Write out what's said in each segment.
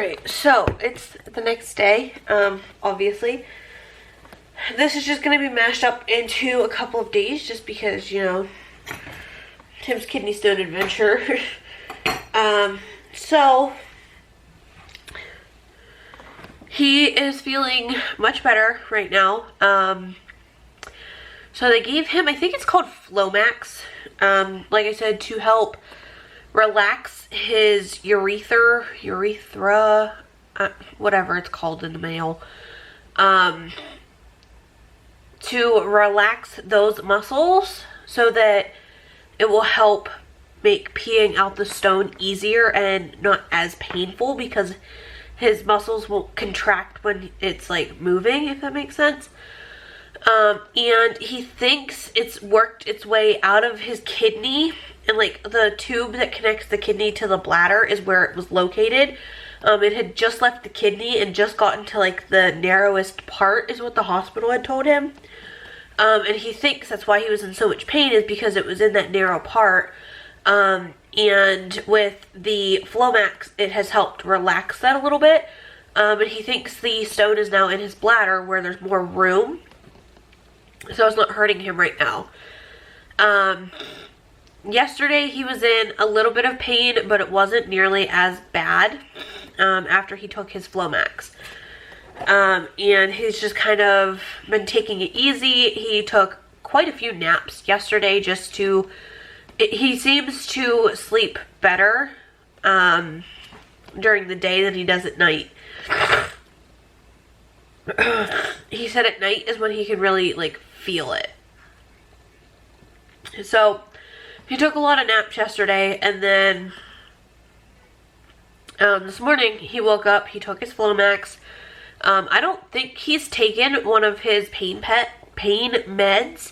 Alright, so it's the next day, obviously. This is just going to be mashed up into a couple of days just because, you know, Tim's kidney stone adventure. So he is feeling much better right now. So they gave him, I think it's called Flomax, like I said, to help relax his urethra, whatever it's called in the male, to relax those muscles so that it will help make peeing out the stone easier and not as painful, because his muscles will contract when it's like moving, if that makes sense. And he thinks it's worked its way out of his kidney, and like the tube that connects the kidney to the bladder is where it was located. It had just left the kidney and just gotten to like the narrowest part, is what the hospital had told him. And he thinks that's why he was in so much pain, is because it was in that narrow part. And with the Flomax, it has helped relax that a little bit. And he thinks the stone is now in his bladder where there's more room, so it's not hurting him right now. Yesterday he was in a little bit of pain, but it wasn't nearly as bad after he took his Flomax. And he's just kind of been taking it easy. He took quite a few naps yesterday just to, he seems to sleep better during the day than he does at night. He said at night is when he can really like feel it. So he took a lot of naps yesterday, and then this morning he woke up, he took his Flomax. I don't think he's taken one of his pain meds.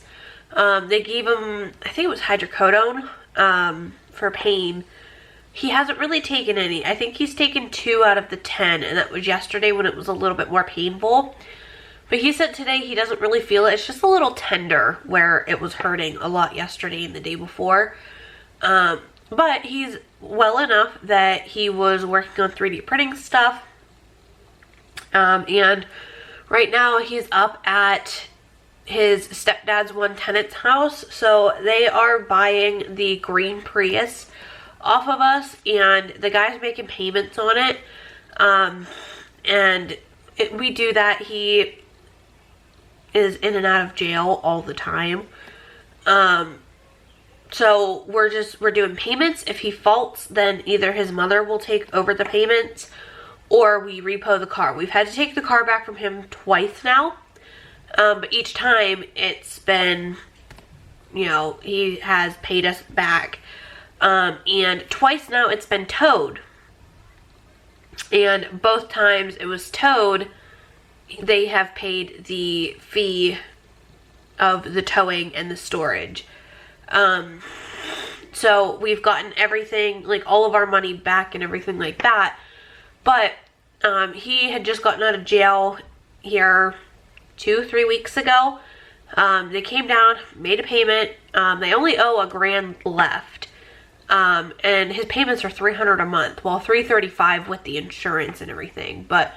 They gave him, I think it was hydrocodone for pain. He hasn't really taken any. I think he's taken 2 out of the 10, and that was yesterday when it was a little bit more painful. But he said today he doesn't really feel it. It's just a little tender where it was hurting a lot yesterday and the day before. But he's well enough that he was working on 3D printing stuff. And right now he's up at his stepdad's one tenant's house. So they are buying the green Prius off of us, and the guy's making payments on it. And we do that. He is in and out of jail all the time. So we're doing payments. If he faults, then either his mother will take over the payments, or we repo the car. We've had to take the car back from him twice now. But each time it's been, you know, he has paid us back. And twice now it's been towed. And both times it was towed, they have paid the fee of the towing and the storage. So we've gotten everything, like all of our money back and everything like that. But he had just gotten out of jail here 2-3 weeks ago. They came down, made a payment. They only owe $1,000 left. And his payments are $300 a month. Well, $335 with the insurance and everything. But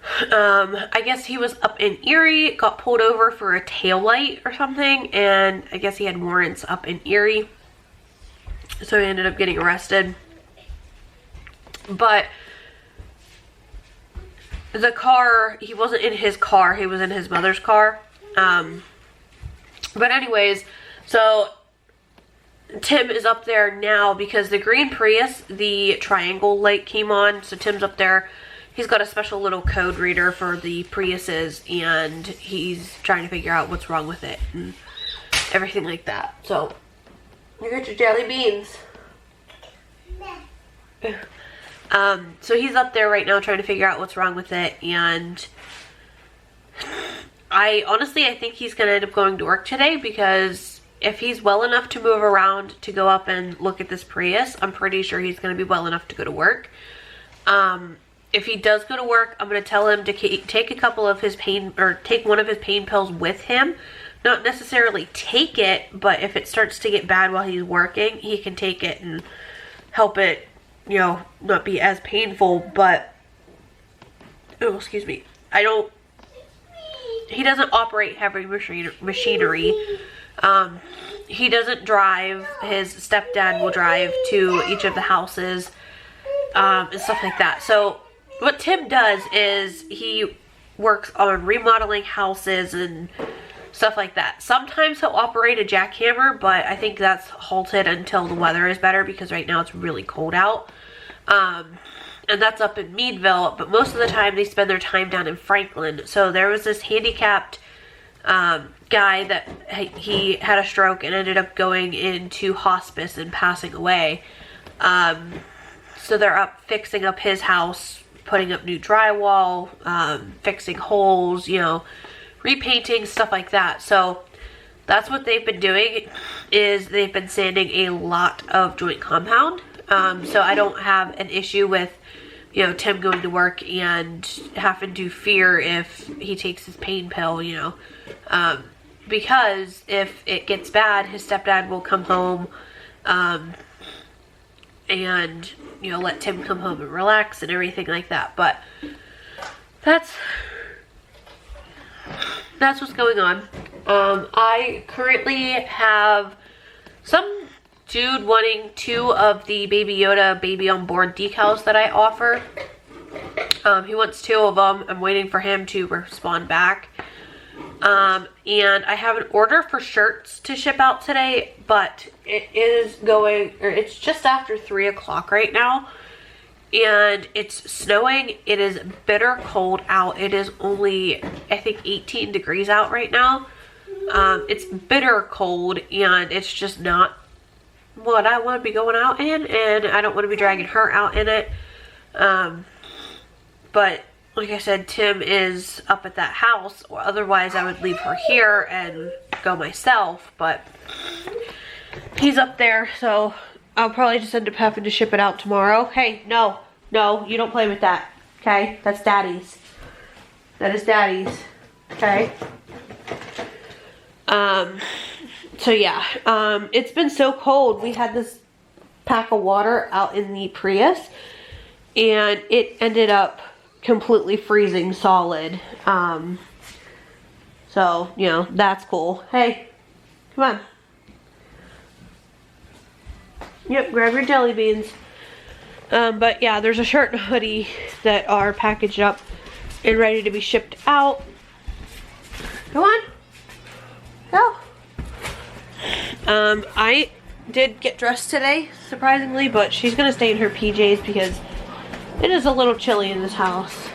I guess he was up in Erie, got pulled over for a taillight or something, and I guess he had warrants up in Erie, so he ended up getting arrested. But the car, he wasn't in his car, he was in his mother's car. But anyways, so Tim is up there now because the green Prius, the triangle light came on, so Tim's up there. He's got a special little code reader for the Priuses, and he's trying to figure out what's wrong with it and everything like that. So, you got your jelly beans. So he's up there right now trying to figure out what's wrong with it, and I think he's going to end up going to work today, because if he's well enough to move around to go up and look at this Prius, I'm pretty sure he's going to be well enough to go to work. If he does go to work, I'm going to tell him to take a couple of his pain, or take one of his pain pills with him. Not necessarily take it, but if it starts to get bad while he's working, he can take it and help it you know, not be as painful, but, oh, excuse me, he doesn't operate heavy machinery. He doesn't drive. His stepdad will drive to each of the houses, and stuff like that. So what Tim does is he works on remodeling houses and stuff like that. Sometimes he'll operate a jackhammer, but I think that's halted until the weather is better, because right now it's really cold out. And that's up in Meadville, but most of the time they spend their time down in Franklin. So there was this handicapped guy that he had a stroke and ended up going into hospice and passing away. So they're up fixing up his house, putting up new drywall, fixing holes, you know, repainting, stuff like that. So that's what they've been doing, is they've been sanding a lot of joint compound. So I don't have an issue with, you know, Tim going to work and having to fear if he takes his pain pill, you know, because if it gets bad, his stepdad will come home, and, you know, let Tim come home and relax and everything like that. But that's what's going on. I currently have some dude wanting 2 of the Baby Yoda Baby on Board decals that I offer. He wants 2 of them. I'm waiting for him to respond back. And I have an order for shirts to ship out today, but it's just after 3 o'clock right now, and it's snowing. It is bitter cold out. It is only, I think, 18 degrees out right now. It's bitter cold, and it's just not what I want to be going out in, and I don't want to be dragging her out in it. But like I said, Tim is up at that house, or otherwise I would leave her here and go myself, but he's up there, so I'll probably just end up having to ship it out tomorrow. Hey, no, you don't play with that, okay? That's Daddy's. That is Daddy's, okay? So yeah, it's been so cold. We had this pack of water out in the Prius, and it ended up completely freezing solid. So, you know, that's cool. Hey, come on. Yep, grab your jelly beans. But yeah, there's a shirt and a hoodie that are packaged up and ready to be shipped out. Go on. Go. I did get dressed today, surprisingly, but she's gonna stay in her PJs because it is a little chilly in this house.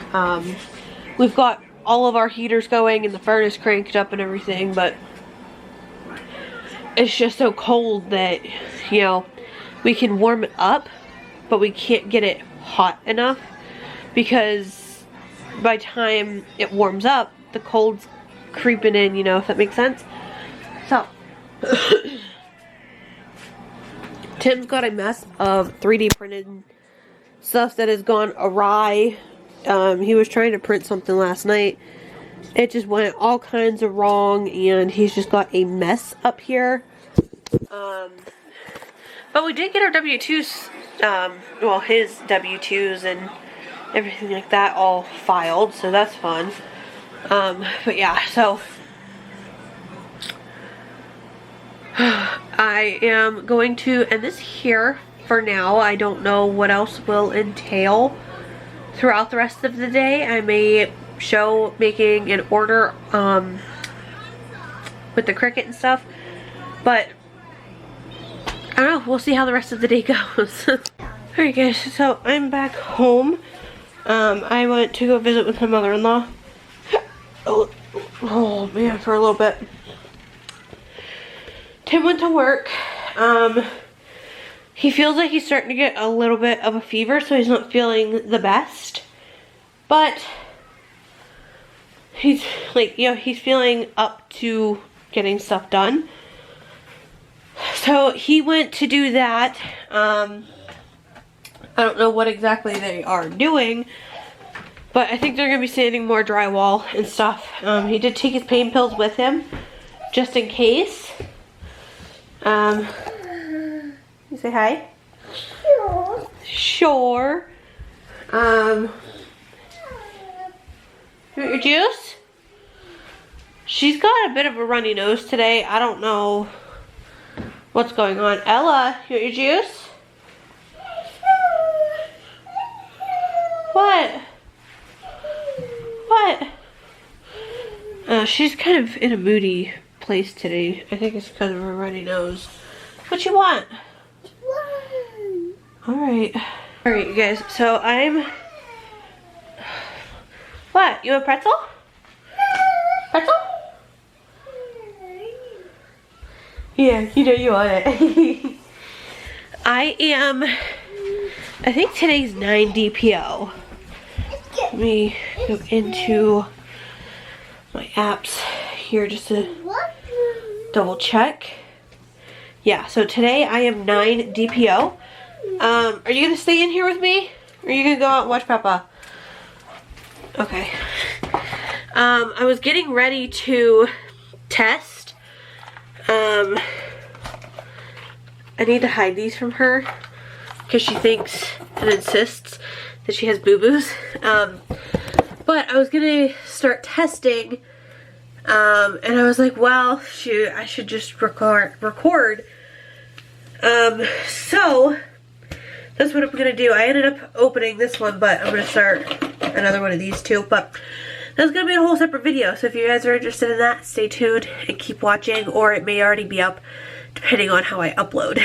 We've got all of our heaters going and the furnace cranked up and everything, but it's just so cold that, you know, we can warm it up, but we can't get it hot enough, because by the time it warms up, the cold's creeping in, you know, if that makes sense. So Tim's got a mess of 3D printed stuff that has gone awry. He was trying to print something last night. It just went all kinds of wrong, and he's just got a mess up here. But we did get our W-2s, well, his W-2s and everything like that all filed, so that's fun. But yeah, so I am going to end this here for now. I don't know what else will entail throughout the rest of the day. I may show making an order with the Cricut and stuff, but I don't know, we'll see how the rest of the day goes. Alright guys, so I'm back home. I went to go visit with my mother-in-law. Oh man, for a little bit. Tim went to work. He feels like he's starting to get a little bit of a fever, so he's not feeling the best. But he's like, you know, he's feeling up to getting stuff done. So he went to do that. I don't know what exactly they are doing, but I think they're going to be sanding more drywall and stuff. He did take his pain pills with him, just in case. You say hi? Sure. You want your juice? She's got a bit of a runny nose today. I don't know what's going on. Ella, you want your juice? What? What? She's kind of in a moody place today. I think it's because of her runny nose. What you want? Alright. Alright, you guys. So I'm... What? You want pretzel? Pretzel? Yeah, you know you want it. I think today's 9 DPO. Let me go into my apps here just to double check. Yeah, so today I am 9 DPO. Are you gonna stay in here with me? Or are you gonna go out and watch Papa? Okay. I was getting ready to test. I need to hide these from her because she thinks and insists that she has boo-boos. But I was gonna start testing, and I was like, well, shoot, I should just record. So that's what I'm gonna do. I ended up opening this one, but I'm gonna start another one of these too. But that's gonna be a whole separate video. So if you guys are interested in that, stay tuned and keep watching, or it may already be up depending on how I upload.